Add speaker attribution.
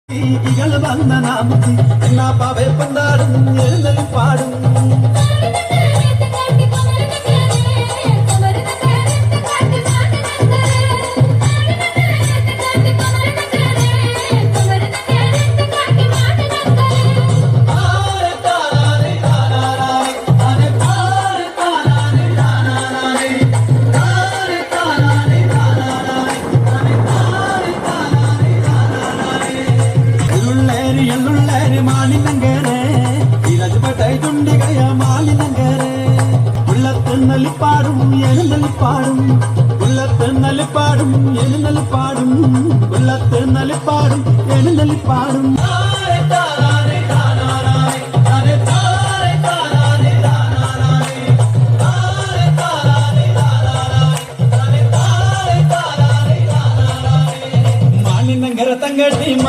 Speaker 1: ഇകൾ വന്ന നാമത്തി എന്നാ പാവേ പന്താടും എഴുന്നള്ളി പാടും പാടും എഴുന്നള്ളിപ്പാടും ഉള്ളത്ത് നലിപ്പാടും എഴുന്നള്ളിപ്പാടും ഉള്ളത്ത് നലിപ്പാടും എഴുന്നള്ളിപ്പാടും മാലിനങ്കര തങ്കട്ടി മധു